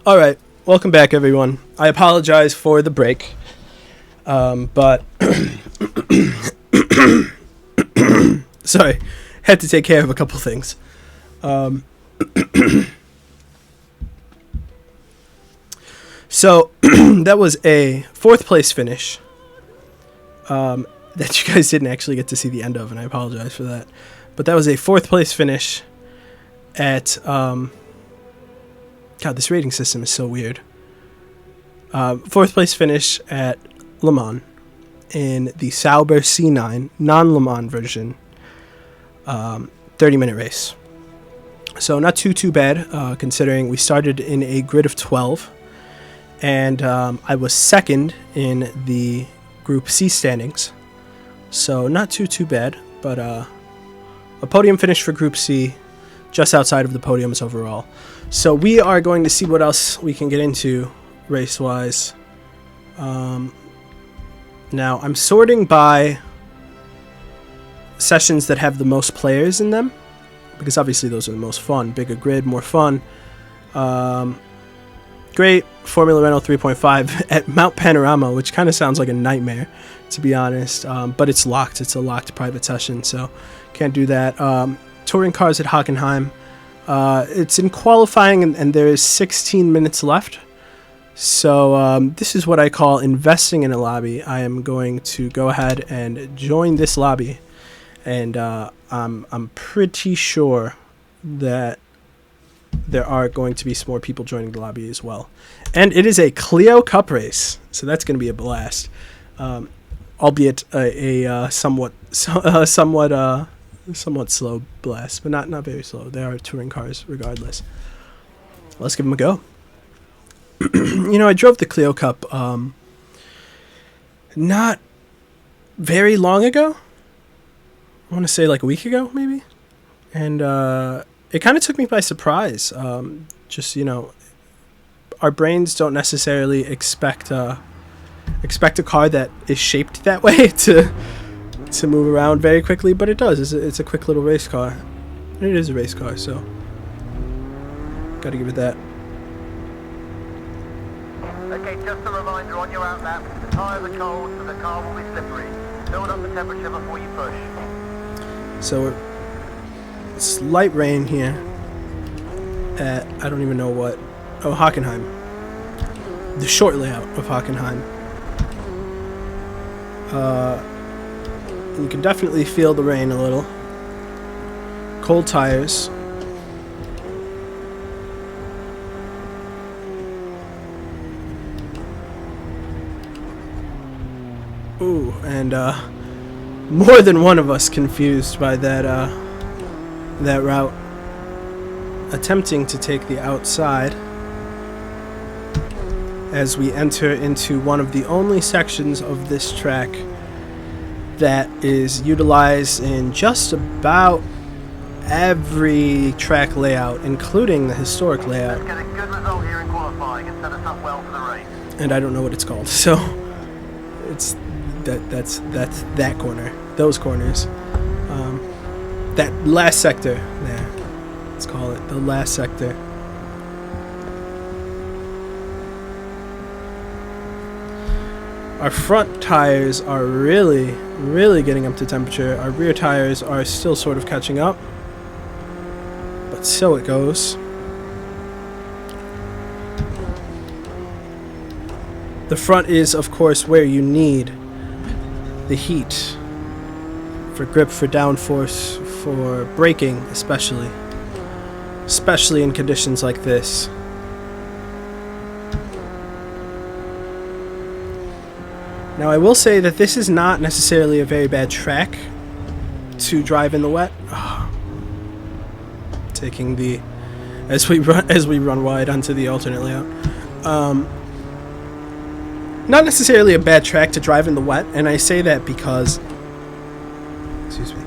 Alright, welcome back everyone. I apologize for the break, but sorry, had to take care of a couple things. So that was a 4th place finish that you guys didn't actually get to see the end of, and I apologize for that. But that was a 4th place finish at God, this rating system is so weird. 4th place finish at Le Mans in the Sauber C9 non-Le Mans version, 30-minute race. So not too bad, considering we started in a grid of 12, and I was 2nd in the Group C standings. So not too bad, but a podium finish for Group C, just outside of the podiums overall. So we are going to see what else we can get into race-wise. Now, I'm sorting by sessions that have the most players in them, because obviously those are the most fun. Bigger grid, more fun. Great Formula Renault 3.5 at Mount Panorama, which kind of sounds like a nightmare, to be honest. But it's locked. It's a locked private session, so can't do that. Touring cars at Hockenheim. It's in qualifying, and there is 16 minutes left. So this is what I call investing in a lobby. I am going to go ahead and join this lobby, and I'm pretty sure that there are going to be some more people joining the lobby as well. And it is a Clio Cup race, so that's going to be a blast. Albeit a somewhat slow blast, but not very slow. They are touring cars regardless. Let's give them a go. You know, I drove the Clio Cup not very long ago. I want to say like a week ago, maybe. And it kind of took me by surprise. Just, you know, our brains don't necessarily expect a car that is shaped that way to move around very quickly, but it does. It's a quick little race car. And it is a race car, so gotta give it that. Okay, just a reminder on your out lap, the tyres are cold, so the car will be slippery. Build up the temperature before you push. So it's light rain here at, I don't even know what, oh, Hockenheim. The short layout of Hockenheim. You can definitely feel the rain a little. Cold tires. Ooh, and more than one of us confused by that route, attempting to take the outside as we enter into one of the only sections of this track that is utilized in just about every track layout, including the historic layout. Let's get a good result here in qualifying and set us up well for the race. And I don't know what it's called, so it's that's that corner, those corners, that last sector there. Let's call it the last sector. Our front tires are really getting up to temperature. Our rear tires are still sort of catching up, but so it goes. The front is, of course, where you need the heat for grip, for downforce, for braking, especially in conditions like this. Now, I will say that this is not necessarily a very bad track to drive in the wet. Taking the as we run wide onto the alternate layout. Not necessarily a bad track to drive in the wet, and I say that because, excuse me,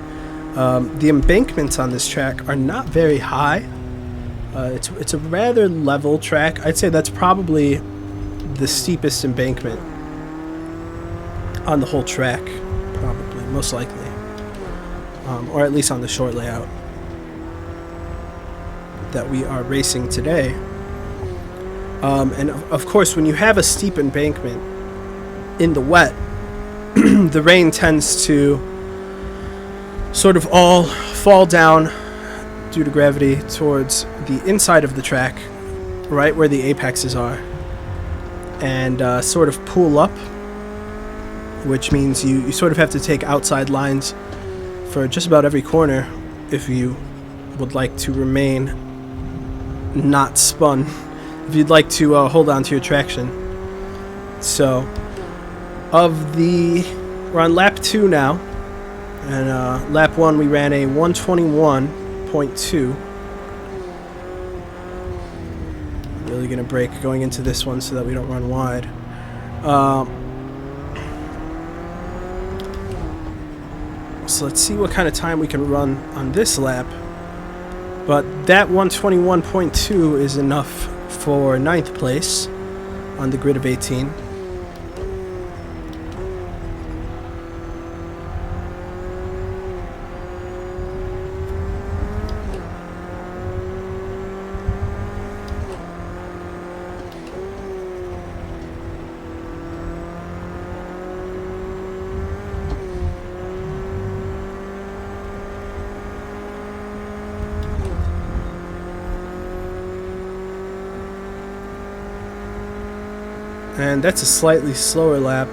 the embankments on this track are not very high. It's a rather level track. I'd say that's probably the steepest embankment on the whole track, probably, most likely, or at least on the short layout that we are racing today. And of course, when you have a steep embankment in the wet, the rain tends to sort of all fall down due to gravity towards the inside of the track, right where the apexes are, and sort of pool up, which means you sort of have to take outside lines for just about every corner if you would like to remain not spun, if you'd like to hold on to your traction. So we're on lap 2 now, and lap 1 we ran a 121.2. Really gonna brake going into this one so that we don't run wide. So let's see what kind of time we can run on this lap. But that 121.2 is enough for 9th place on the grid of 18. And that's a slightly slower lap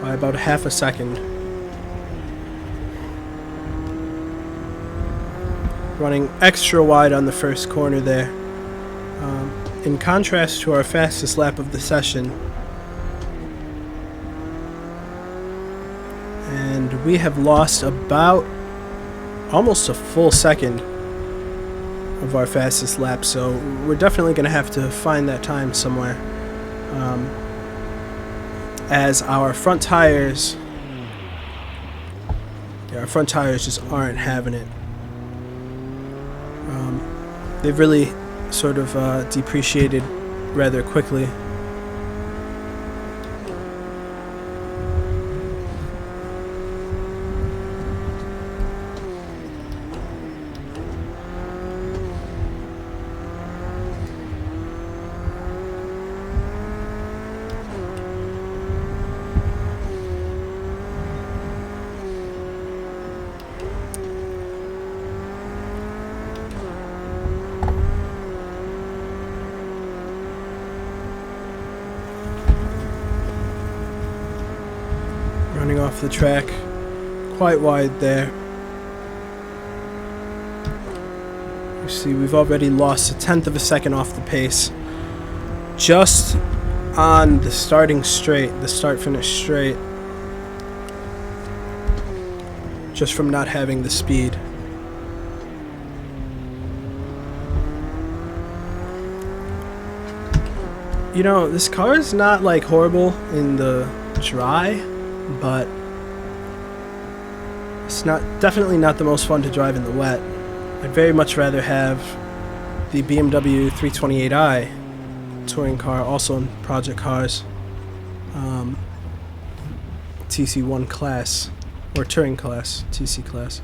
by about half a second. Running extra wide on the first corner there. In contrast to our fastest lap of the session. And we have lost about almost a full second of our fastest lap, so we're definitely going to have to find that time somewhere. As our front tires just aren't having it. They've really sort of depreciated rather quickly. Running off the track quite wide there. You see, we've already lost a 1/10 of a second off the pace just on the starting straight, the start-finish straight, just from not having the speed. You know, this car is not like horrible in the dry, but it's definitely not the most fun to drive in the wet. I'd very much rather have the BMW 328i touring car, also in project cars, TC1 class, or touring class, TC class.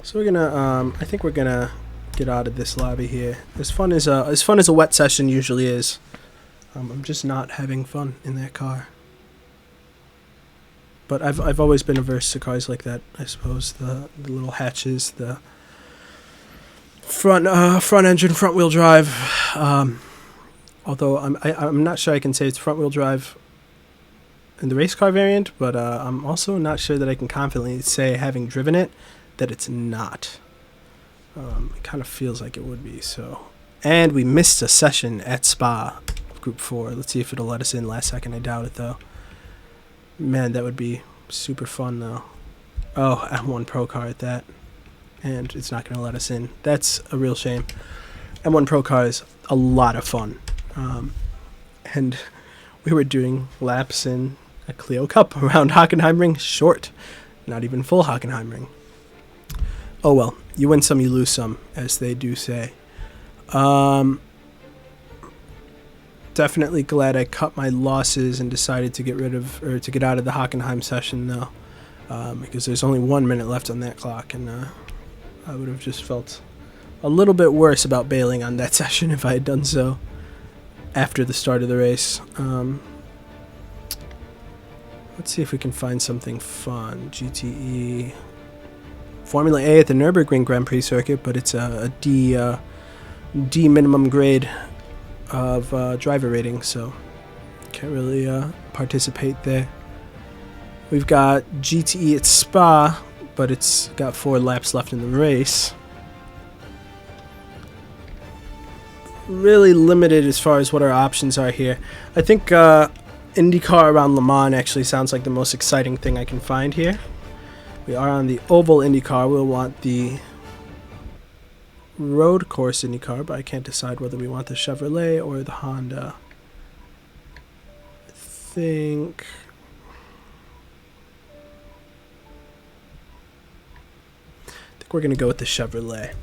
So we're gonna, I think we're gonna get out of this lobby here. As fun as a wet session usually is, I'm just not having fun in that car. But I've always been averse to cars like that. I suppose the little hatches, the front engine, front wheel drive. Although I'm not sure I can say it's front wheel drive in the race car variant, but I'm also not sure that I can confidently say, having driven it, that it's not. It kind of feels like it would be. So, and we missed a session at Spa, Group 4. Let's see if it'll let us in last second. I doubt it though. Man, that would be super fun though. Oh, M1 Pro car at that. And it's not going to let us in. That's a real shame. M1 Pro car is a lot of fun. And we were doing laps in a Clio Cup around Hockenheimring. Short. Not even full Hockenheimring. Oh well. You win some, you lose some, as they do say. Definitely glad I cut my losses and decided to get out of the Hockenheim session though, because there's only 1 minute left on that clock, and I would have just felt a little bit worse about bailing on that session if I had done so. after the start of the race. Let's see if we can find something fun. GTE Formula A at the Nürburgring Grand Prix circuit, but it's a D minimum grade of driver rating, so can't really participate there. We've got GTE at Spa, but it's got 4 laps left in the race. Really limited as far as what our options are here. I think IndyCar around Le Mans actually sounds like the most exciting thing I can find here. We are on the oval IndyCar. We'll want the road course IndyCar, but I can't decide whether we want the Chevrolet or the Honda. I think we're gonna go with the Chevrolet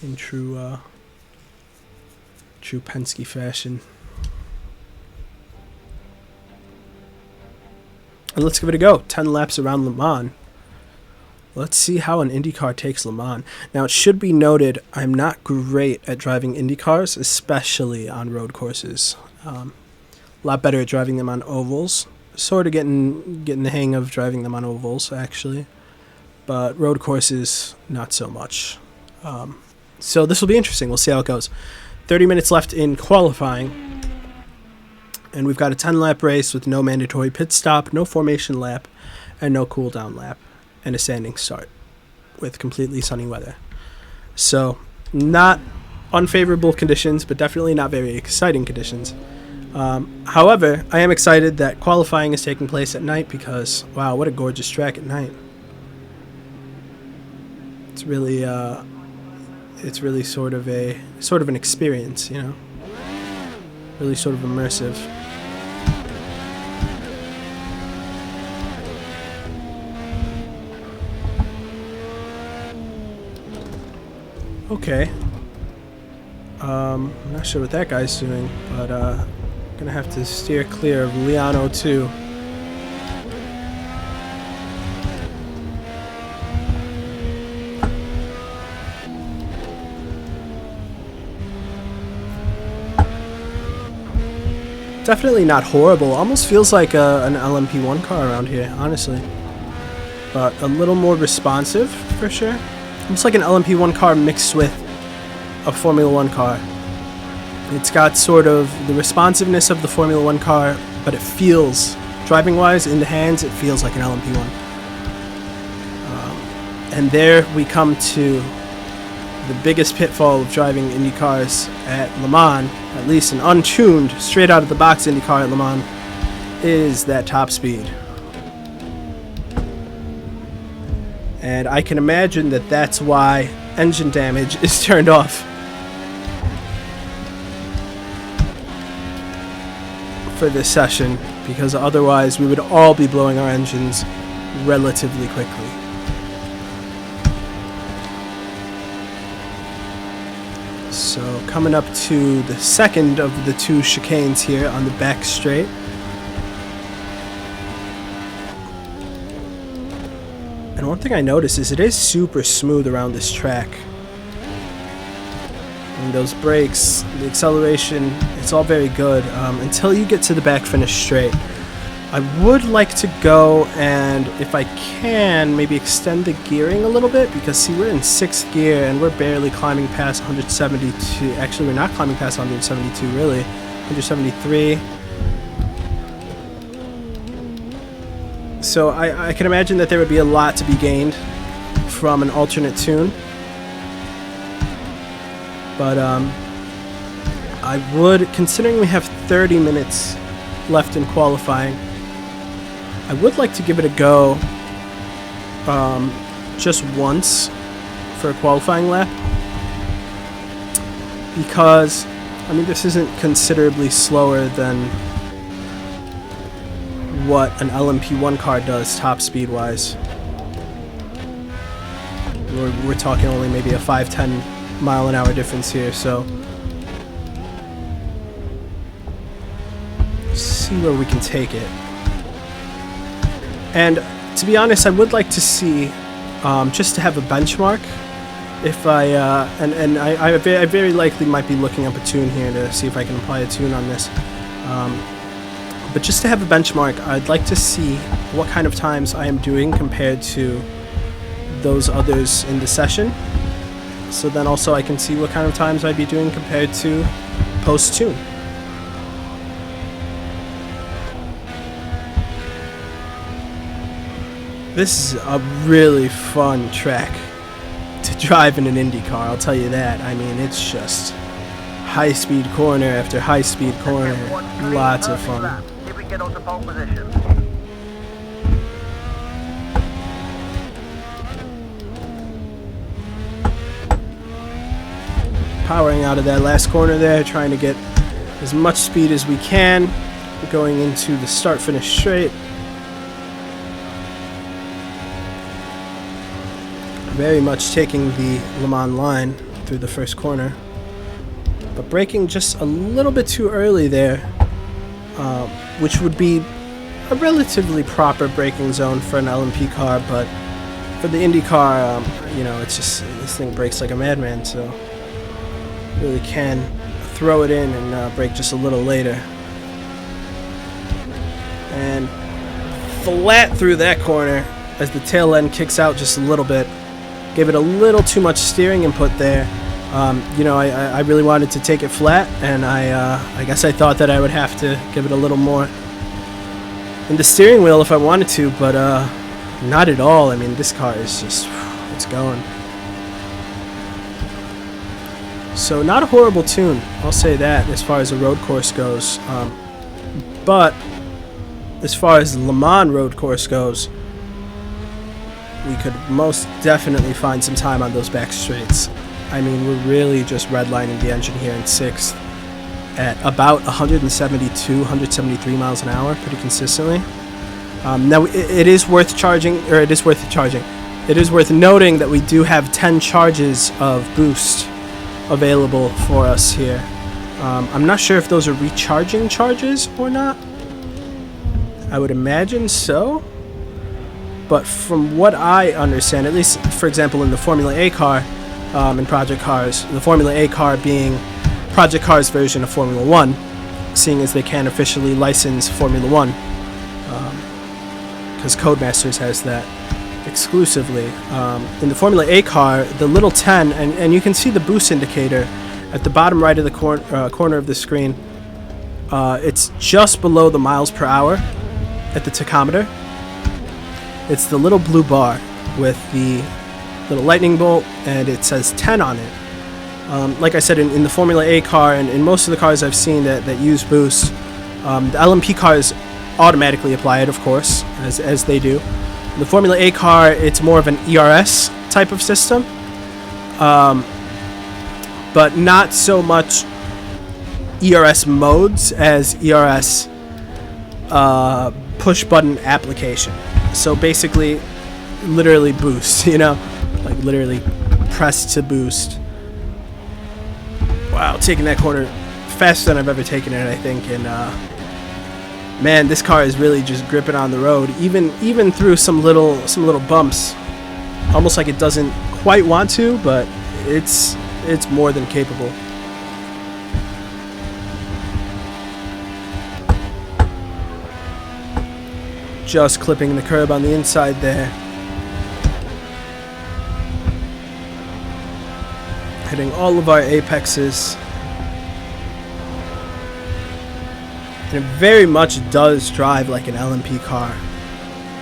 in true Penske fashion. And let's give it a go. 10 laps around Le Mans. Let's see how an IndyCar takes Le Mans. Now, it should be noted, I'm not great at driving IndyCars, especially on road courses. A lot better at driving them on ovals. Sort of getting the hang of driving them on ovals, actually. But road courses, not so much. So this will be interesting. We'll see how it goes. 30 minutes left in qualifying. And we've got a 10-lap race with no mandatory pit stop, no formation lap, and no cool-down lap, and a standing start with completely sunny weather. So not unfavorable conditions, but definitely not very exciting conditions. However, I am excited that qualifying is taking place at night because, wow, what a gorgeous track at night. It's really sort of an experience, you know, really sort of immersive. Okay. I'm not sure what that guy's doing, but gonna have to steer clear of Liano 2. Definitely not horrible. Almost feels like an LMP1 car around here, honestly. But a little more responsive, for sure. Almost like an LMP1 car mixed with a Formula 1 car. It's got sort of the responsiveness of the Formula 1 car, but it feels, driving-wise, in the hands, it feels like an LMP1. And there we come to the biggest pitfall of driving Indy cars at Le Mans, at least an untuned, straight out of the box Indy car at Le Mans, is that top speed. And I can imagine that that's why engine damage is turned off for this session, because otherwise we would all be blowing our engines relatively quickly. So coming up to the second of the 2 chicanes here on the back straight. And one thing I noticed is it is super smooth around this track. And those brakes, the acceleration, it's all very good until you get to the back finish straight. I would like to go and, if I can, maybe extend the gearing a little bit, because see, we're in 6th gear and we're barely climbing past 172. Actually, we're not climbing past 172, really. 173. So I can imagine that there would be a lot to be gained from an alternate tune. But I would, considering we have 30 minutes left in qualifying, I would like to give it a go just once for a qualifying lap, because, I mean, this isn't considerably slower than what an LMP1 car does top speed wise. We're talking only maybe a 5-10 mile an hour difference here, so see where we can take it. And to be honest, I would like to see, just to have a benchmark, if I I very likely might be looking up a tune here to see if I can apply a tune on this. But just to have a benchmark, I'd like to see what kind of times I am doing compared to those others in the session. So then also I can see what kind of times I'd be doing compared to post-tune. This is a really fun track to drive in an Indy car, I'll tell you that. I mean, it's just high-speed corner after high-speed corner. Lots of fun. If we get onto pole position. Powering out of that last corner there, trying to get as much speed as we can, going into the start-finish straight. Very much taking the Le Mans line through the first corner, but braking just a little bit too early there, which would be a relatively proper braking zone for an LMP car, but for the Indy car, you know, it's just, this thing brakes like a madman, so really can throw it in and brake just a little later. And flat through that corner as the tail end kicks out just a little bit. Gave it a little too much steering input there. You know, I really wanted to take it flat, and I guess I thought that I would have to give it a little more in the steering wheel if I wanted to, but not at all. I mean, this car is just, it's going. So not a horrible tune, I'll say that, as far as the road course goes. But as far as the Le Mans road course goes, we could most definitely find some time on those back straights. I mean, we're really just redlining the engine here in 6th at about 172, 173 miles an hour pretty consistently. Now, it is worth charging, or it is worth charging. It is worth noting that we do have 10 charges of boost available for us here. I'm not sure if those are recharging charges or not. I would imagine so. But from what I understand, at least, for example, in the Formula A car, in Project Cars, the Formula A car being Project Cars' version of Formula 1, seeing as they can't officially license Formula 1, because Codemasters has that exclusively. In the Formula A car, the little 10, and you can see the boost indicator at the bottom right of the corner of the screen. It's just below the miles per hour at the tachometer. It's the little blue bar with the little lightning bolt, and it says 10 on it. Like I said, in the Formula A car, and in most of the cars I've seen that use boost, the LMP cars automatically apply it, of course, as they do. In the Formula A car, it's more of an ERS type of system, but not so much ERS modes as ERS push button application. So basically, literally boost, you know, like literally press to boost. Wow, taking that corner faster than I've ever taken it, I think, and man, this car is really just gripping on the road, even through some little bumps, almost like it doesn't quite want to, but it's more than capable. Just clipping the curb on the inside there. Hitting all of our apexes. And it very much does drive like an LMP car.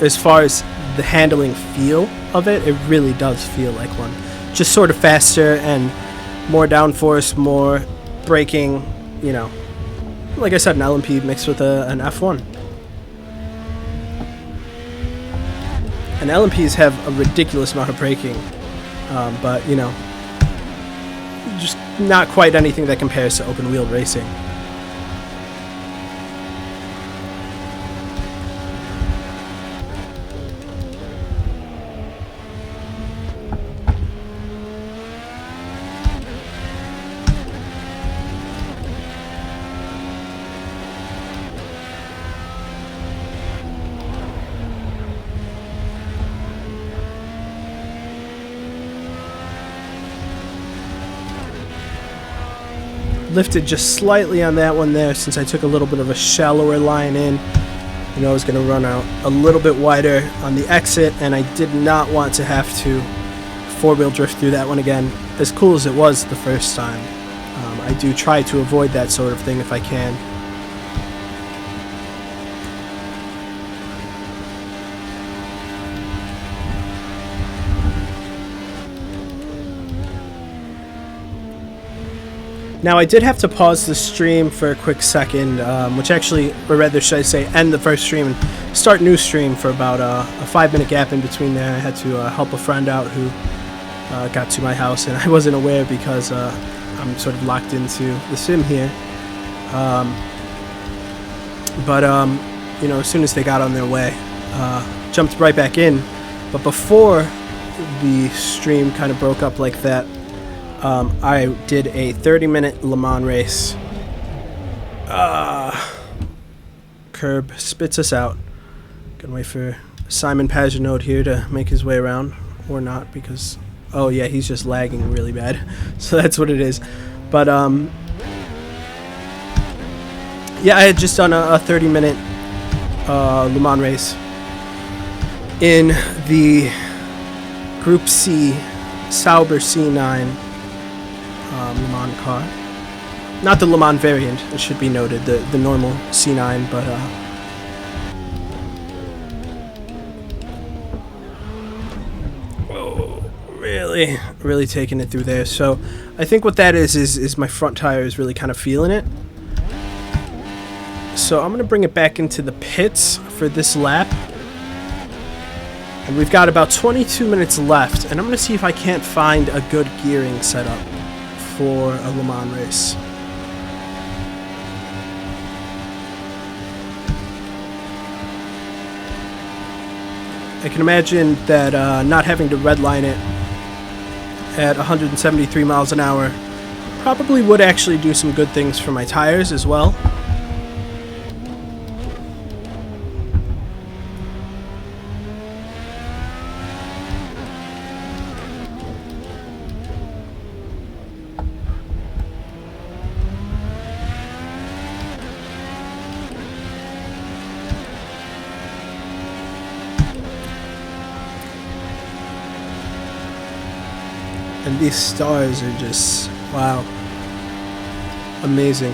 As far as the handling feel of it, it really does feel like one. Just sort of faster and more downforce, more braking, you know. Like I said, an LMP mixed with an F1. And LMPs have a ridiculous amount of braking, but, you know, just not quite anything that compares to open-wheel racing. lifted just slightly on that one there since I took a little bit of a shallower line in. You know, I was going to run out a little bit wider on the exit, and I did not want to have to four-wheel drift through that one again. As cool as it was the first time, I do try to avoid that sort of thing if I can. Now I did have to pause the stream for a quick second, which actually, or rather should I say, end the first stream and start new stream for about a 5-minute gap in between there. I had to help a friend out who got to my house, and I wasn't aware because I'm sort of locked into the sim here. You know, as soon as they got on their way, jumped right back in. But before the stream kind of broke up like that, I did a 30-minute Le Mans race. Curb spits us out. Gonna wait for Simon Pagenaud here to make his way around, or not, because oh yeah, he's just lagging really bad. So that's what it is. But yeah, I had just done a 30-minute Le Mans race in the Group C Sauber C9 Le Mans car. Not the Le Mans variant, it should be noted, the normal C9, but really taking it through there. So I think what that is my front tire is really kind of feeling it. So I'm going to bring it back into the pits for this lap. And we've got about 22 minutes left, and I'm going to see if I can't find a good gearing setup for a Le Mans race. I can imagine that not having to redline it at 173 miles an hour probably would actually do some good things for my tires as well. And these stars are just, wow, amazing.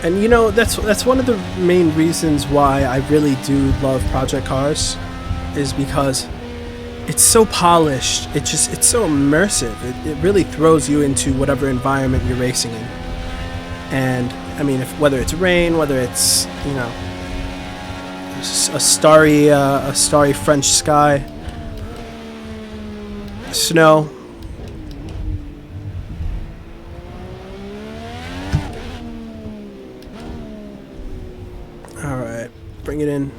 And you know, that's one of the main reasons why I really do love project cars, is because it's so polished. It's so immersive. It really throws you into whatever environment you're racing in. And I mean, whether it's rain, whether it's, you know, a starry French sky, snow. All right, bring it in.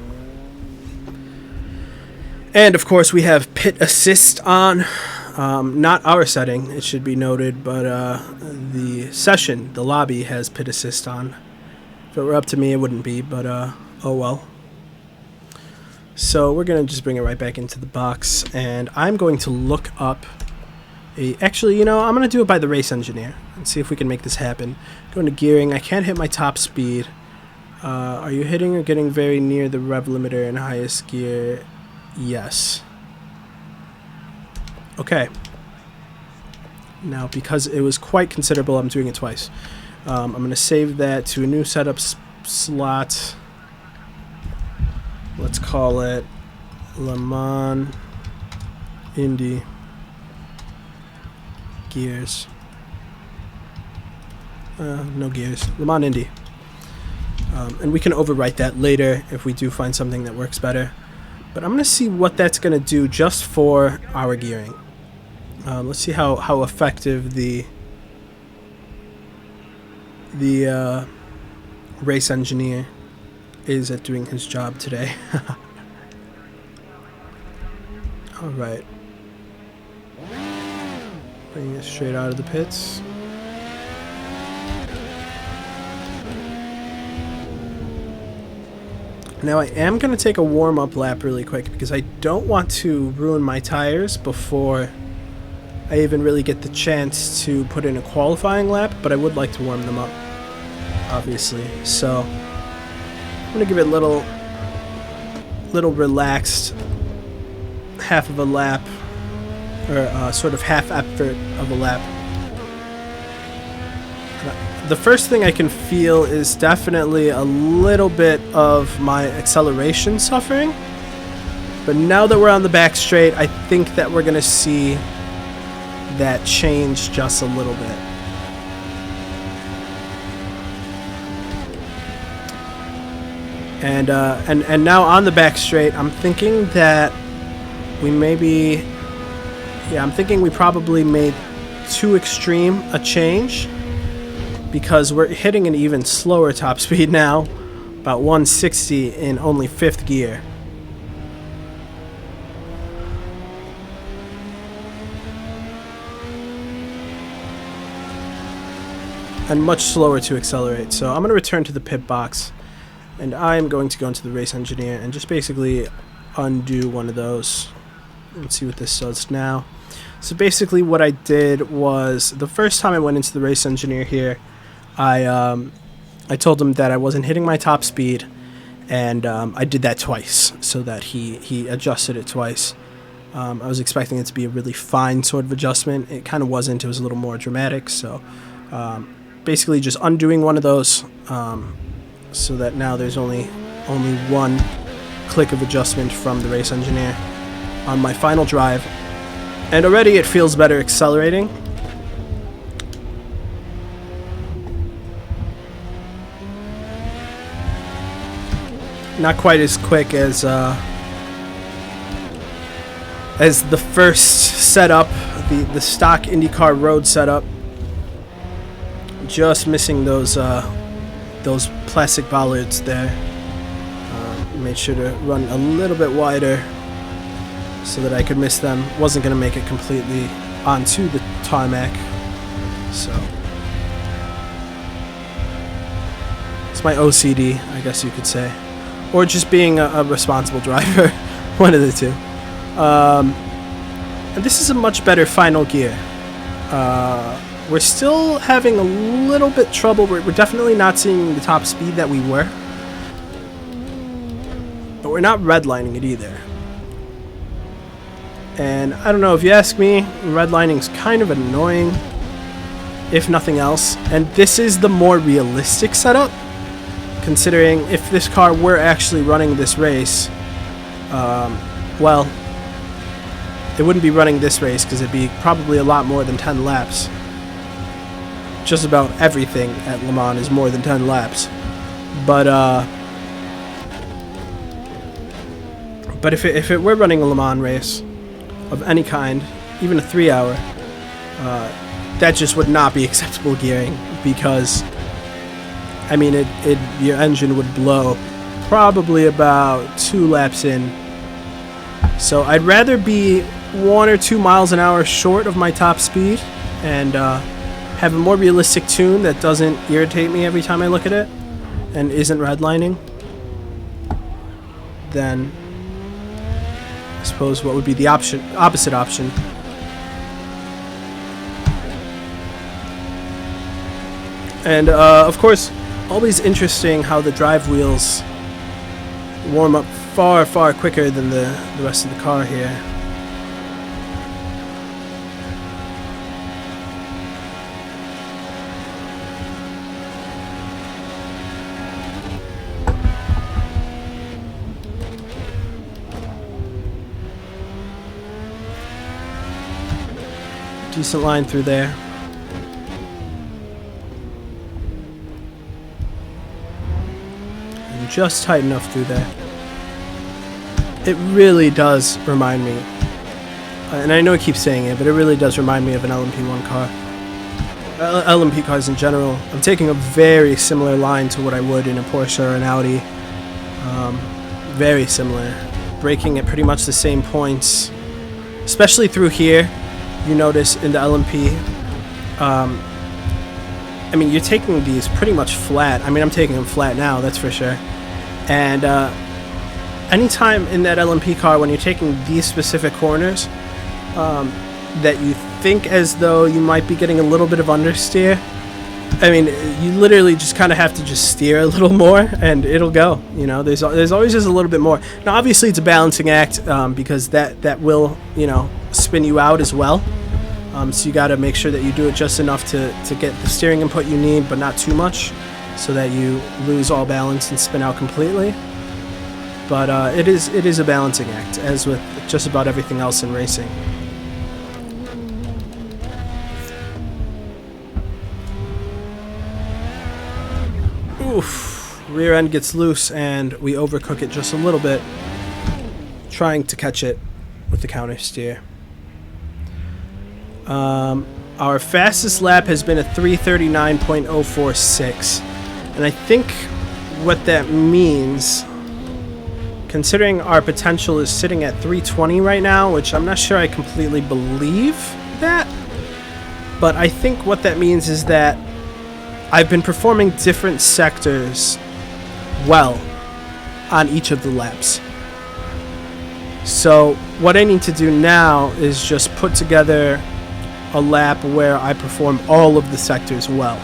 And of course, we have pit assist on. Not our setting, it should be noted, but the session, the lobby, has pit assist on. If it were up to me, it wouldn't be, but oh well. So we're going to just bring it right back into the box, and I'm going to look up actually, you know, I'm going to do it by the race engineer and see if we can make this happen. Going to gearing, I can't hit my top speed. Are you hitting or getting very near the rev limiter in highest gear? Yes. Okay. Now, because it was quite considerable, I'm doing it twice. I'm going to save that to a new setup slot. Let's call it Le Mans Indy Gears. No gears. Le Mans Indy. And we can overwrite that later if we do find something that works better. But I'm going to see what that's going to do just for our gearing. Let's see how effective the race engineer is at doing his job today. All right. Bringing it straight out of the pits. Now I am going to take a warm-up lap really quick because I don't want to ruin my tires before I even really get the chance to put in a qualifying lap, but I would like to warm them up, obviously. So I'm going to give it a little relaxed half of a lap, or sort of half effort of a lap. The first thing I can feel is definitely a little bit of my acceleration suffering. But now that we're on the back straight, I think that we're going to see that change just a little bit. And now on the back straight, I'm thinking that we maybe... Yeah, I'm thinking we probably made too extreme a change, because we're hitting an even slower top speed now, about 160 in only 5th gear. And much slower to accelerate. So I'm going to return to the pit box, and I'm going to go into the race engineer and just basically undo one of those. Let's see what this does now. So basically what I did was, the first time I went into the race engineer here, I told him that I wasn't hitting my top speed, and I did that twice, so that he adjusted it twice. I was expecting it to be a really fine sort of adjustment. It kind of wasn't. It was a little more dramatic. So basically just undoing one of those, so that now there's only one click of adjustment from the race engineer on my final drive. And already it feels better accelerating. Not quite as quick as the first setup, the stock IndyCar road setup. Just missing those plastic bollards there. Made sure to run a little bit wider so that I could miss them. Wasn't going to make it completely onto the tarmac. So it's my OCD, I guess you could say. Or just being a responsible driver. One of the two. And this is a much better final gear. We're still having a little bit trouble. We're definitely not seeing the top speed that we were. But we're not redlining it either. And I don't know, if you ask me, redlining's kind of annoying, if nothing else. And this is the more realistic setup, considering if this car were actually running this race, well, it wouldn't be running this race because it'd be probably a lot more than 10 laps. Just about everything at Le Mans is more than 10 laps. But if it were running a Le Mans race of any kind, even a 3-hour, that just would not be acceptable gearing, because I mean your engine would blow probably about 2 laps in. So I'd rather be 1 or 2 miles an hour short of my top speed and have a more realistic tune that doesn't irritate me every time I look at it and isn't redlining, then I suppose what would be the opposite option. And of course, always interesting how the drive wheels warm up far, far quicker than the rest of the car here. Decent line through there. And just tight enough through there. It really does remind me, and I know I keep saying it, but it really does remind me of an LMP1 car. LMP cars in general. I'm taking a very similar line to what I would in a Porsche or an Audi. Very similar. Braking at pretty much the same points, especially through here. You notice in the LMP, I mean, you're taking these pretty much flat. I mean, I'm taking them flat now, that's for sure. And anytime in that LMP car when you're taking these specific corners that you think as though you might be getting a little bit of understeer, I mean, you literally just kind of have to just steer a little more and it'll go. You know, there's always just a little bit more. Now, obviously, it's a balancing act because that will, you know, spin you out as well. So you got to make sure that you do it just enough to get the steering input you need, but not too much, so that you lose all balance and spin out completely. But it is a balancing act, as with just about everything else in racing. Oof, rear end gets loose and we overcook it just a little bit, trying to catch it with the counter steer. Our fastest lap has been a 3:39.046, and I think what that means, considering our potential is sitting at 3:20 right now, which I'm not sure I completely believe that, but I think what that means is that I've been performing different sectors well on each of the laps. So what I need to do now is just put together a lap where I perform all of the sectors well.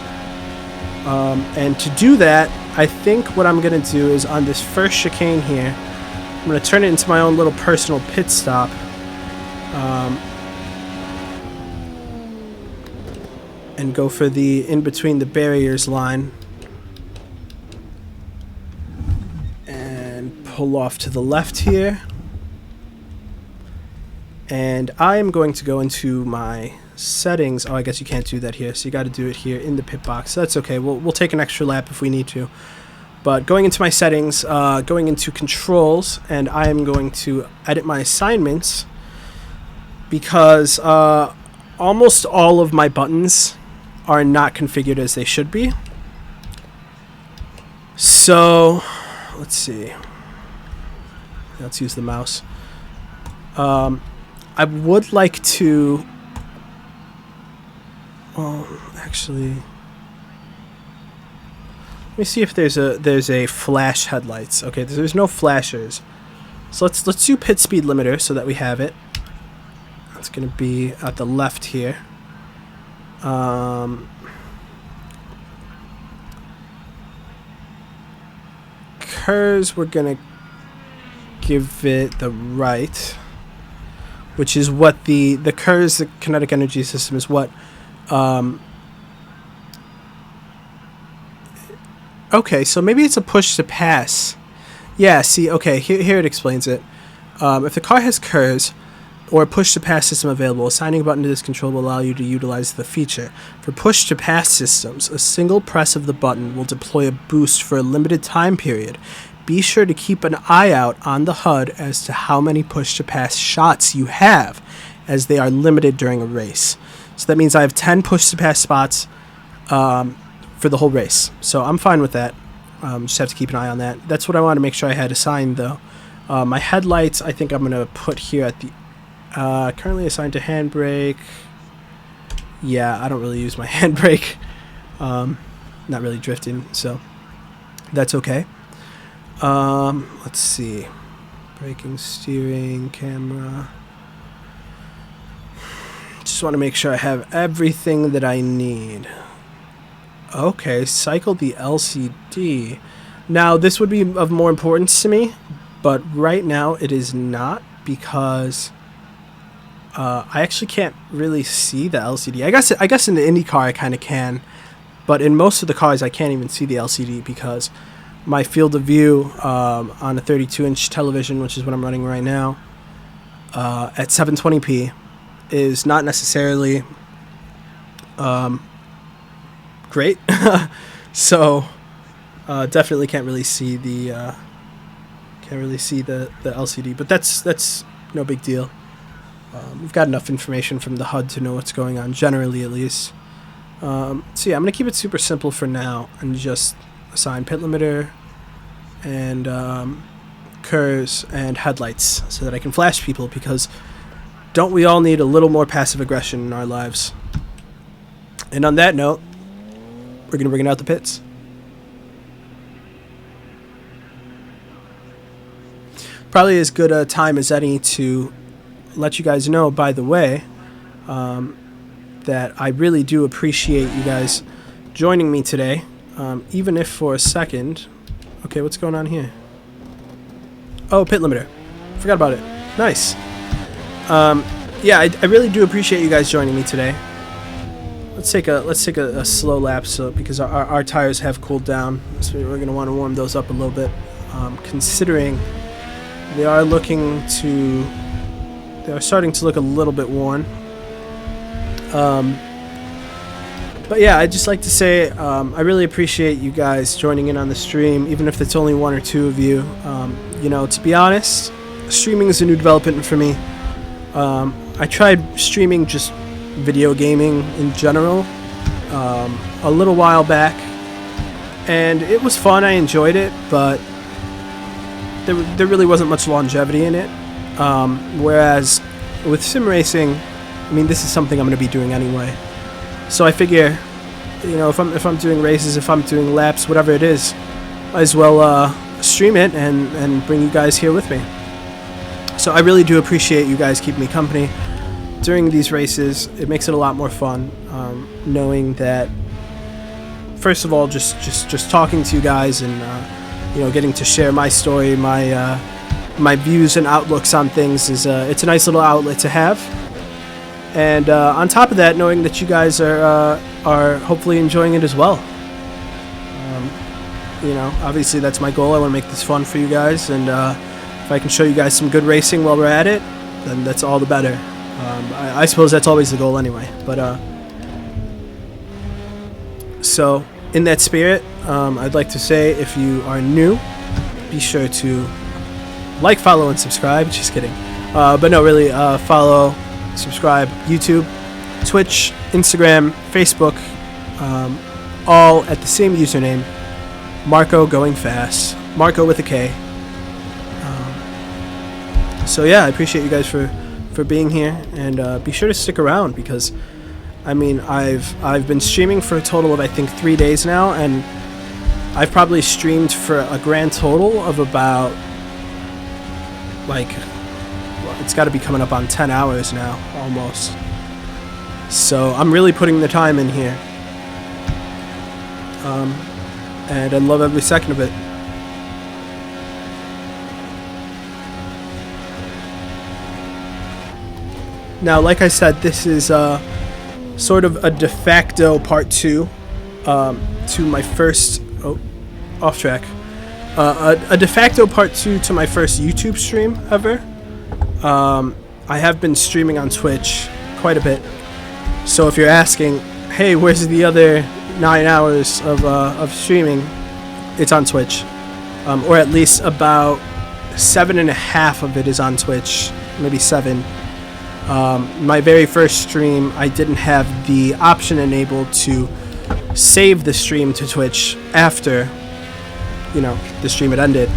And to do that, I think what I'm going to do is on this first chicane here, I'm going to turn it into my own little personal pit stop. And go for the in between the barriers line and pull off to the left here, and I am going to go into my settings. Oh, I guess you can't do that here, so you got to do it here in the pit box. That's okay, we'll take an extra lap if we need to. But going into my settings, going into controls, and I am going to edit my assignments because almost all of my buttons are not configured as they should be. So let's see, let's use the mouse. I would like to actually, let me see if there's a flash headlights. Okay, there's no flashers, so let's do pit speed limiter so that we have it. It's gonna be at the left here. Curves, we're gonna give it the right, which is what the curves, the kinetic energy system is what okay, so maybe it's a push to pass. Yeah, see, okay, here it explains it. If the car has curves or a push-to-pass system available, assigning a button to this control will allow you to utilize the feature. For push-to-pass systems, a single press of the button will deploy a boost for a limited time period. Be sure to keep an eye out on the HUD as to how many push-to-pass shots you have, as they are limited during a race. So that means I have 10 push-to-pass spots for the whole race. So I'm fine with that. Just have to keep an eye on that. That's what I want to make sure I had assigned, though. My headlights, I think I'm going to put here at the currently assigned to handbrake. Yeah, I don't really use my handbrake. Not really drifting, so that's okay. Let's see. Braking, steering, camera. Just want to make sure I have everything that I need. Okay, cycle the LCD. Now, this would be of more importance to me, but right now it is not, because I actually can't really see the LCD. I guess in the Indy car I kind of can, but in most of the cars I can't even see the LCD because my field of view on a 32-inch television, which is what I'm running right now, at 720p, is not necessarily great. So definitely can't really see the LCD, but that's no big deal. We've got enough information from the HUD to know what's going on, generally at least. So yeah, I'm going to keep it super simple for now and just assign pit limiter and curves and headlights so that I can flash people, because don't we all need a little more passive aggression in our lives? And on that note, we're going to bring it out the pits. probably as good a time as any to let you guys know, by the way, that I really do appreciate you guys joining me today, even if for a second. Okay, what's going on here? Oh, pit limiter. Forgot about it. Nice. Yeah, I really do appreciate you guys joining me today. Let's take a slow lap, because our tires have cooled down, so we're gonna want to warm those up a little bit, considering they are starting to look a little bit worn. But yeah, I'd just like to say I really appreciate you guys joining in on the stream, even if it's only one or two of you. You know, to be honest, streaming is a new development for me. I tried streaming just video gaming in general a little while back, and it was fun. I enjoyed it, but there really wasn't much longevity in it. Whereas with sim racing, I mean, this is something I'm going to be doing anyway. So I figure, you know, if I'm doing races, if I'm doing laps, whatever it is, might as well stream it and bring you guys here with me. So I really do appreciate you guys keeping me company during these races. It makes it a lot more fun, knowing that, first of all, just talking to you guys and you know, getting to share my story, my views and outlooks on things is it's a nice little outlet to have. And on top of that, knowing that you guys are hopefully enjoying it as well. You know, obviously that's my goal. I want to make this fun for you guys, and if I can show you guys some good racing while we're at it, then that's all the better. I suppose that's always the goal anyway. But so in that spirit, I'd like to say, if you are new, be sure to like, follow, and subscribe. Just kidding. But no, really, follow, subscribe, YouTube, Twitch, Instagram, Facebook, all at the same username, Marco Going Fast, Marco with a K. So yeah, I appreciate you guys for being here, and be sure to stick around, because I mean, I've been streaming for a total of, I think, 3 days now, and I've probably streamed for a grand total of about, like, well, it's got to be coming up on 10 hours now, almost. So I'm really putting the time in here, and I love every second of it. Now, like I said, this is sort of a de facto part 2 to my first... Oh, off track. A de facto part 2 to my first YouTube stream ever. I have been streaming on Twitch quite a bit. So if you're asking, hey, where's the other 9 hours of streaming? It's on Twitch. Or at least about 7.5 of it is on Twitch. Maybe 7. My very first stream, I didn't have the option enabled to save the stream to Twitch after, you know, the stream had ended.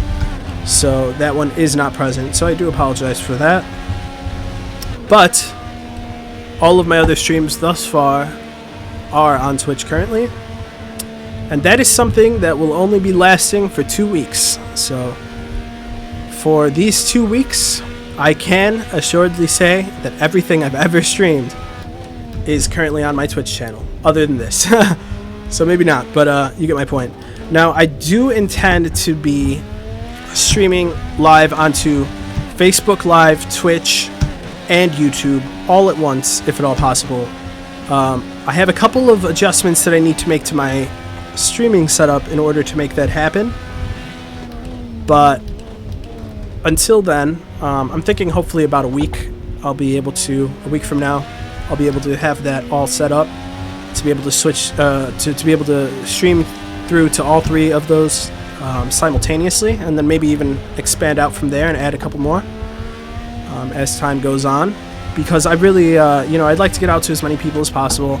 So that one is not present. So I do apologize for that. But all of my other streams thus far are on Twitch currently. And that is something that will only be lasting for 2 weeks. So for these 2 weeks, I can assuredly say that everything I've ever streamed is currently on my Twitch channel, other than this. So maybe not, but you get my point. Now, I do intend to be streaming live onto Facebook Live, Twitch, and YouTube all at once, if at all possible. I have a couple of adjustments that I need to make to my streaming setup in order to make that happen. But until then, I'm thinking hopefully about a week a week from now, I'll be able to have that all set up to be able to switch, to be able to stream through to all 3 of those simultaneously, and then maybe even expand out from there and add a couple more as time goes on, because I really, you know, I'd like to get out to as many people as possible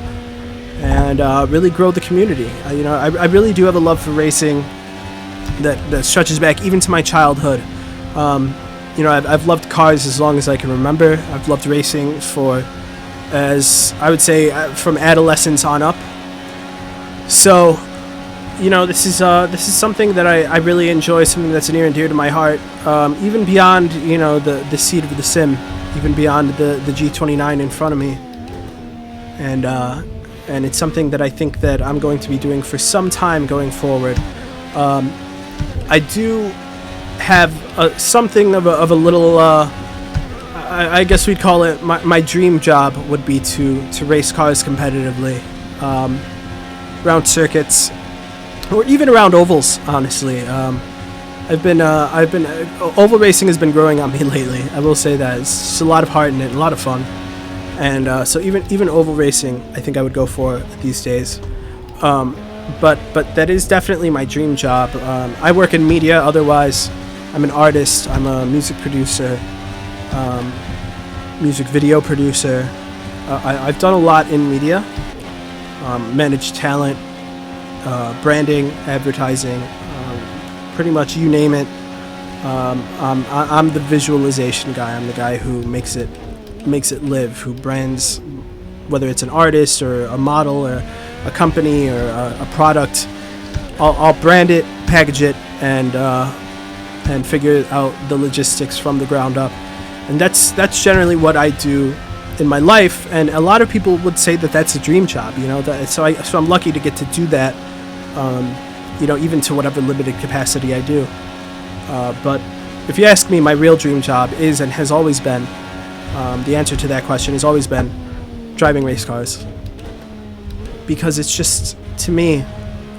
and really grow the community. You know, I really do have a love for racing that stretches back even to my childhood. You know, I've loved cars as long as I can remember. I've loved racing for, as I would say, from adolescence on up. So you know, this is something that I really enjoy, something that's near and dear to my heart, even beyond, you know, the seat of the sim, even beyond the G29 in front of me, and it's something that I think that I'm going to be doing for some time going forward. I do have something of a little, I guess we'd call it my dream job would be to race cars competitively, around circuits, or even around ovals. Honestly, I've been oval racing has been growing on me lately. I will say that it's just a lot of heart in it, a lot of fun, and so even oval racing, I think I would go for these days. But that is definitely my dream job. I work in media. Otherwise, I'm an artist. I'm a music producer, music video producer. I've done a lot in media, managed talent, branding, advertising, pretty much you name it. I'm the visualization guy. I'm the guy who makes it live, who brands, whether it's an artist or a model or a company or a product. I'll brand it, package it, and figure out the logistics from the ground up. And that's generally what I do in my life. And a lot of people would say that that's a dream job, you know. So I'm lucky to get to do that, you know, even to whatever limited capacity I do. But if you ask me, my real dream job is and has always been, the answer to that question has always been driving race cars. Because it's just, to me,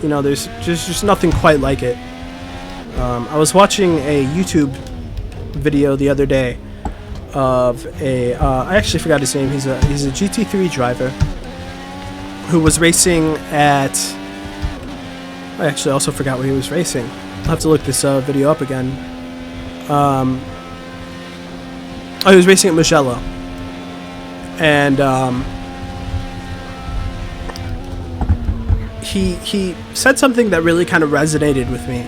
you know, there's just nothing quite like it. I was watching a YouTube video the other day of I actually forgot his name. He's a GT3 driver who was racing at. I actually also forgot where he was racing. I'll have to look this video up again. He was racing at Mugello, and he said something that really kind of resonated with me,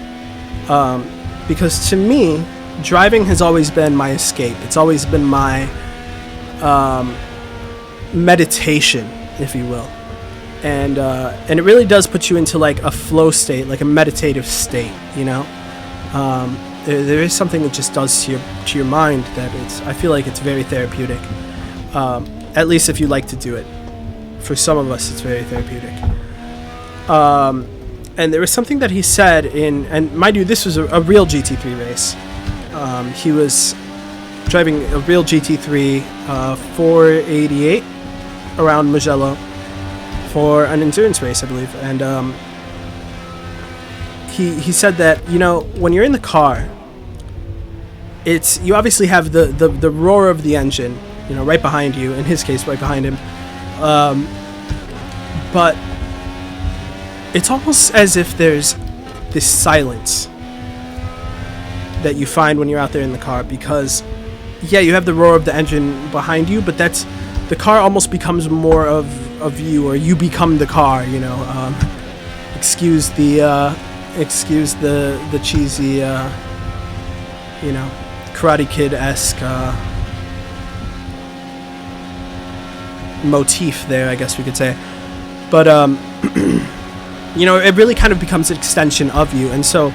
because to me, driving has always been my escape. It's always been my meditation, if you will, and it really does put you into like a flow state, like a meditative state, you know. There is something it just does to your mind that I feel like it's very therapeutic, at least if you like to do it. For some of us, it's very therapeutic. And there was something that he said and mind you, this was a real GT3 race. He was driving a real GT3 488 around Mugello for an endurance race, I believe. And he said that, you know, when you're in the car, you obviously have the roar of the engine, you know, right behind you. In his case, right behind him. But it's almost as if there's this silence that you find when you're out there in the car, because yeah, you have the roar of the engine behind you, but the car almost becomes more of you, or you become the car, you know. Excuse the cheesy, you know, Karate Kid-esque motif there, I guess we could say. But you know, it really kind of becomes an extension of you, and so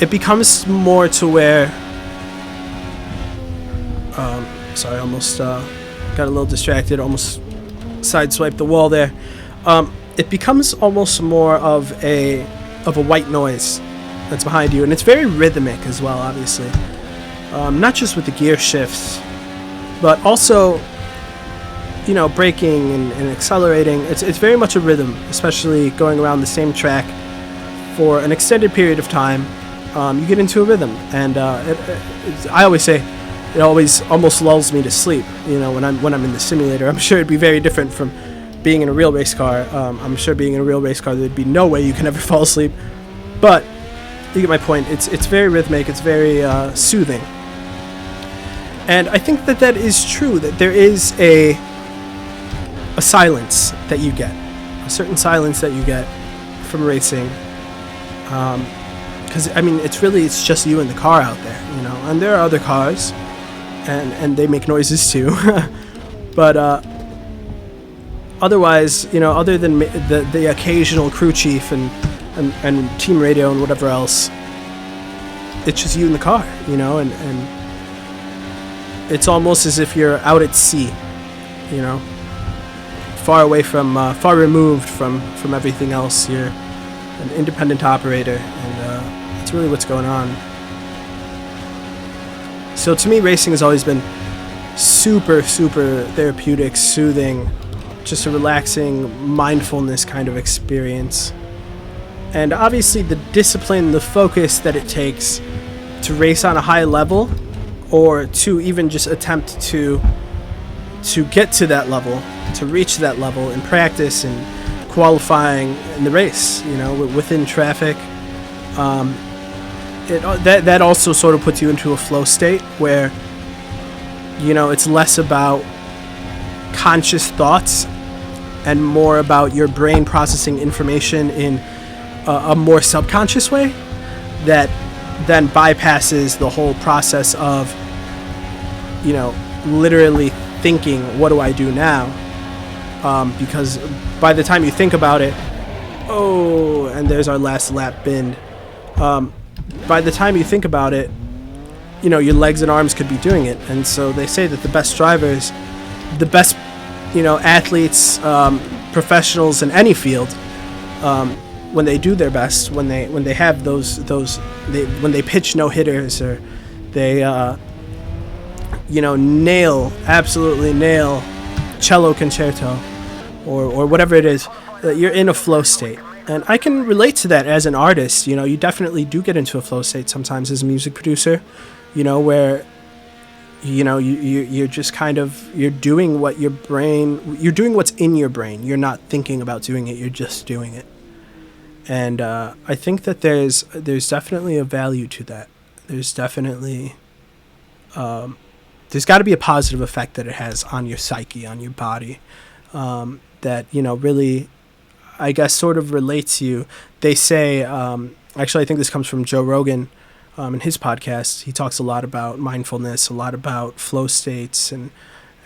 it becomes more to where sorry, I almost got a little distracted, almost sideswiped the wall there. It becomes almost more of a white noise that's behind you, and it's very rhythmic as well, obviously. Not just with the gear shifts, but also, you know, braking and accelerating. It's very much a rhythm, especially going around the same track for an extended period of time. You get into a rhythm, and I always say it always almost lulls me to sleep. You know, when I'm in the simulator, I'm sure it'd be very different from being in a real race car. I'm sure being in a real race car, there'd be no way you can ever fall asleep. But you get my point. It's very rhythmic. It's very soothing, and I think that is true. That there is a silence that you get, a certain silence that you get from racing. Because I mean, it's just you in the car out there, you know, and there are other cars, and they make noises too. But otherwise, you know, other than the occasional crew chief and and team radio and whatever else. It's just you in the car, you know, and it's almost as if you're out at sea, you know, far away from, far removed from everything else. You're an independent operator, and that's really what's going on. So to me, racing has always been super, super therapeutic, soothing, just a relaxing mindfulness kind of experience. And obviously the discipline, the focus that it takes to race on a high level, or to even just attempt to get to that level, to reach that level in practice and qualifying in the race, you know, within traffic. That also sort of puts you into a flow state where, you know, it's less about conscious thoughts and more about your brain processing information in a more subconscious way that then bypasses the whole process of, you know, literally thinking, what do I do now? Because by the time you think about it, oh, and there's our last lap bend. By the time you think about it, you know, your legs and arms could be doing it. And so they say that the best drivers, the best, you know, athletes, professionals in any field, when they do their best, when they have when they pitch no hitters, or they you know, absolutely nail cello concerto, or whatever it is, you're in a flow state. And I can relate to that as an artist. You know, you definitely do get into a flow state sometimes as a music producer, you know, where, you know, you're just kind of, you're doing what's in your brain. You're not thinking about doing it, you're just doing it. And I think that there's definitely a value to that. There's definitely, there's got to be a positive effect that it has on your psyche, on your body, that, you know, really, I guess, sort of relates you. They say, actually, I think this comes from Joe Rogan in his podcast. He talks a lot about mindfulness, a lot about flow states, and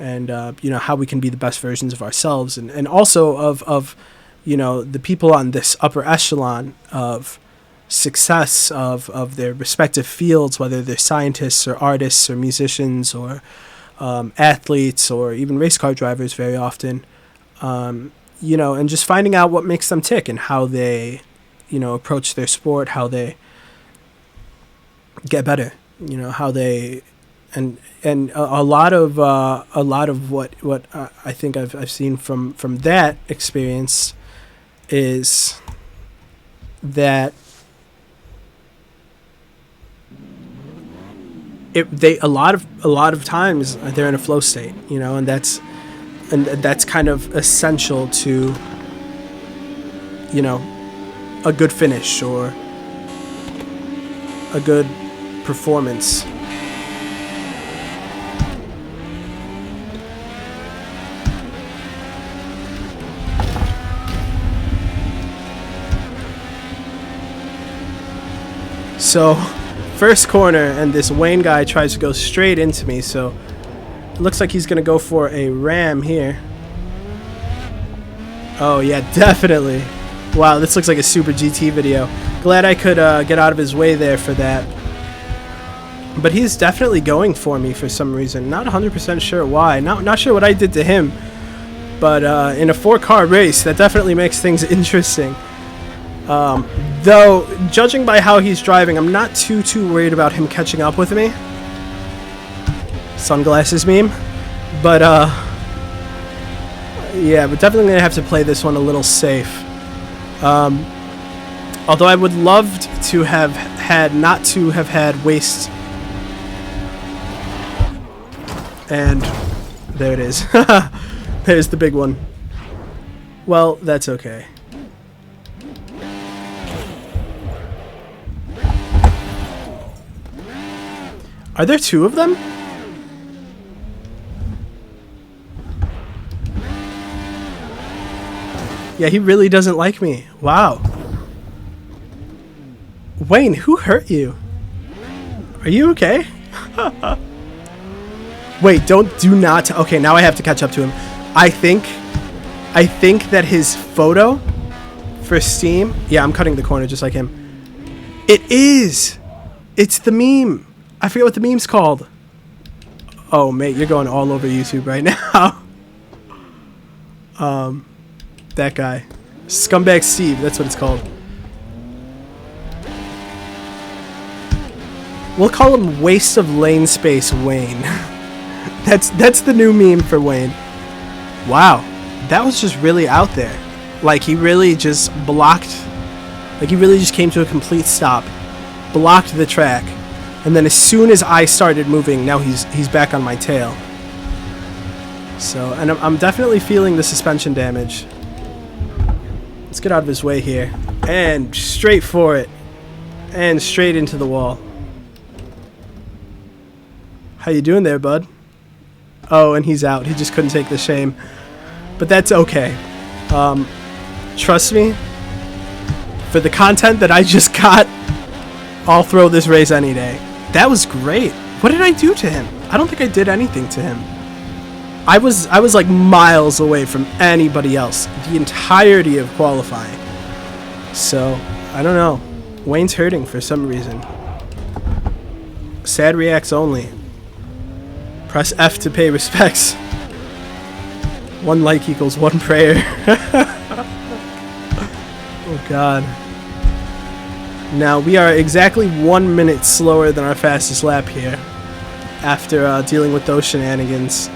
you know, how we can be the best versions of ourselves, and also of you know, the people on this upper echelon of success of their respective fields, whether they're scientists or artists or musicians or athletes or even race car drivers very often, you know, and just finding out what makes them tick and how they, you know, approach their sport, how they get better, you know, how they, and a lot of what I think I've seen from that experience is that a lot of times they're in a flow state, you know, and that's kind of essential to, you know, a good finish or a good performance. So, first corner, and this Wayne guy tries to go straight into me, so it looks like he's going to go for a ram here. Oh, yeah, definitely. Wow, this looks like a Super GT video. Glad I could get out of his way there for that. But he's definitely going for me for some reason. Not 100% sure why. Not sure what I did to him. But in a 4-car race, that definitely makes things interesting. Though, judging by how he's driving, I'm not too worried about him catching up with me. Sunglasses meme. But, yeah, we're definitely going to have to play this one a little safe. Although I would love to have had waste. And there it is. There's the big one. Well, that's okay. Are there 2 of them? Yeah, he really doesn't like me. Wow. Wayne, who hurt you? Are you okay? Wait, do not. Okay, now I have to catch up to him. I think that his photo for steam. Yeah, I'm cutting the corner just like him. It is. It's the meme. I forget what the meme's called. Oh, mate, you're going all over YouTube right now. That guy. Scumbag Steve, that's what it's called. We'll call him Waste of Lane Space Wayne. That's the new meme for Wayne. Wow. That was just really out there. Like, he really just blocked. Like, he really just came to a complete stop. Blocked the track. And then as soon as I started moving, now he's back on my tail. So, and I'm definitely feeling the suspension damage. Let's get out of his way here. And straight for it. And straight into the wall. How you doing there, bud? Oh, and he's out. He just couldn't take the shame. But that's okay. Trust me, for the content that I just got, I'll throw this race any day. That was great. What did I do to him? I don't think I did anything to him. I was like miles away from anybody else the entirety of qualifying. So, I don't know. Wayne's hurting for some reason. Sad reacts only. Press F to pay respects. 1 like equals 1 prayer. Oh god. Now we are exactly 1 minute slower than our fastest lap here after dealing with those shenanigans.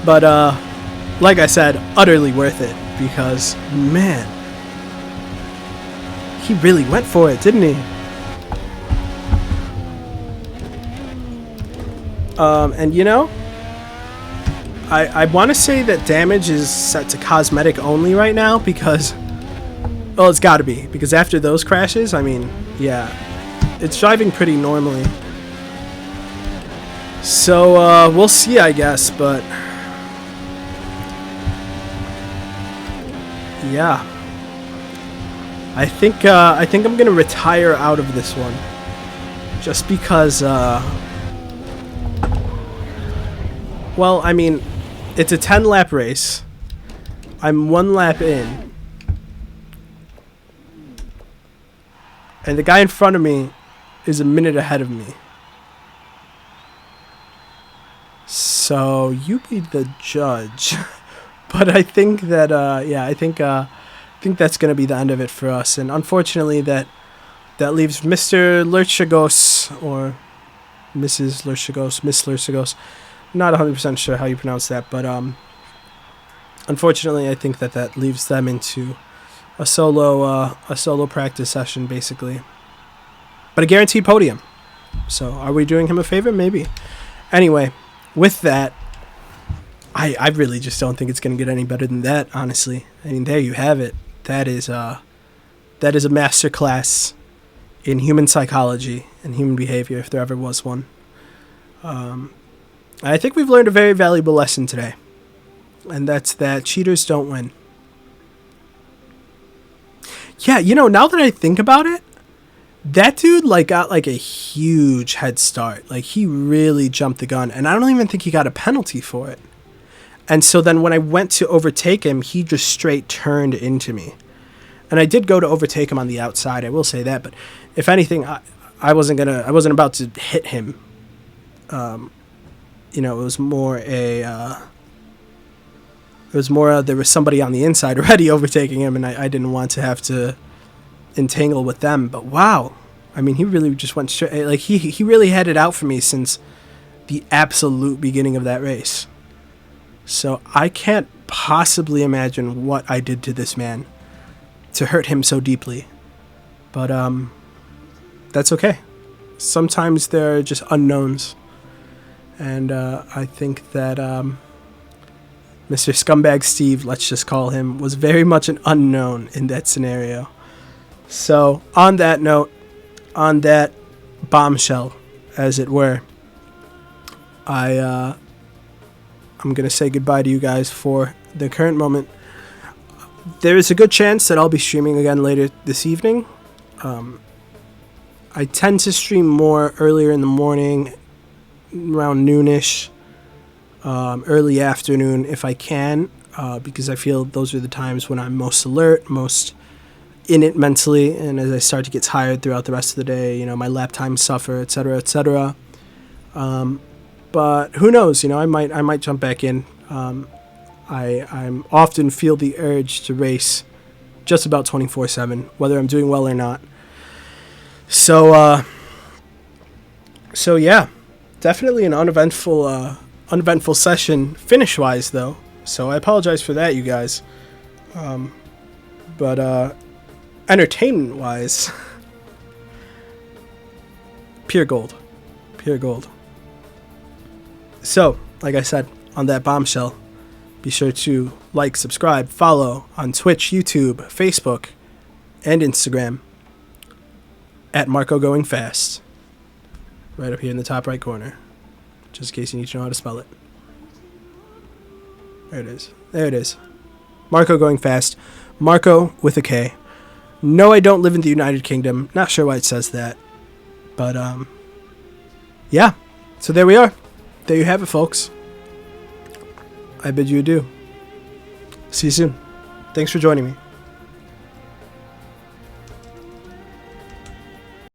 But like I said, utterly worth it because, man, he really went for it, didn't he? And you know, I want to say that damage is set to cosmetic only right now because, well, it's got to be, because after those crashes, I mean, yeah, it's driving pretty normally. So we'll see, I guess, but yeah, I think I'm gonna retire out of this one just because. Well, I mean, it's a 10-lap race. I'm 1 lap in. And the guy in front of me is a minute ahead of me. So, you be the judge. But I think that, yeah, I think that's going to be the end of it for us. And unfortunately, that leaves Mr. Lurchagos, or Mrs. Lurchagos, Miss Lurchagos. Not 100% sure how you pronounce that, but unfortunately, I think that leaves them into a solo practice session, basically. But a guaranteed podium. So, are we doing him a favor? Maybe. Anyway, with that, I really just don't think it's going to get any better than that, honestly. I mean, there you have it. That is a masterclass in human psychology and human behavior, if there ever was one. I think we've learned a very valuable lesson today, and that's that cheaters don't win. Yeah, you know, now that I think about it, that dude got a huge head start. Like, he really jumped the gun, and I don't even think he got a penalty for it. And so then when I went to overtake him, he just straight turned into me. And I did go to overtake him on the outside, I will say that, but if anything, I wasn't about to hit him. You know, it was more there was somebody on the inside already overtaking him, and I didn't want to have to entangle with them. But wow, I mean, he really just went straight. Like, he really had it out for me since the absolute beginning of that race. So I can't possibly imagine what I did to this man to hurt him so deeply. But that's okay. Sometimes there are just unknowns. And I think that Mr. Scumbag Steve, let's just call him, was very much an unknown in that scenario. So, on that note, on that bombshell, as it were, I'm going to say goodbye to you guys for the current moment. There is a good chance that I'll be streaming again later this evening. I tend to stream more earlier in the morning, around noonish, early afternoon if I can. because I feel those are the times when I'm most alert, most in it mentally, and as I start to get tired throughout the rest of the day, you know, my lap times suffer, etc., etc. But who knows? You know, I might jump back in. I'm often feel the urge to race just about 24/7, whether I'm doing well or not. So yeah, definitely an uneventful session finish-wise, though. So I apologize for that, you guys. But entertainment-wise, pure gold. So, like I said, on that bombshell, be sure to like, subscribe, follow on Twitch, YouTube, Facebook, and Instagram at Marco Going Fast. Right up here in the top right corner, just in case you need to know how to spell it. There it is. Marco Going Fast. Marco with a K. No, I don't live in the United Kingdom. Not sure why it says that. But, yeah. So there we are. There you have it, folks. I bid you adieu. See you soon. Thanks for joining me.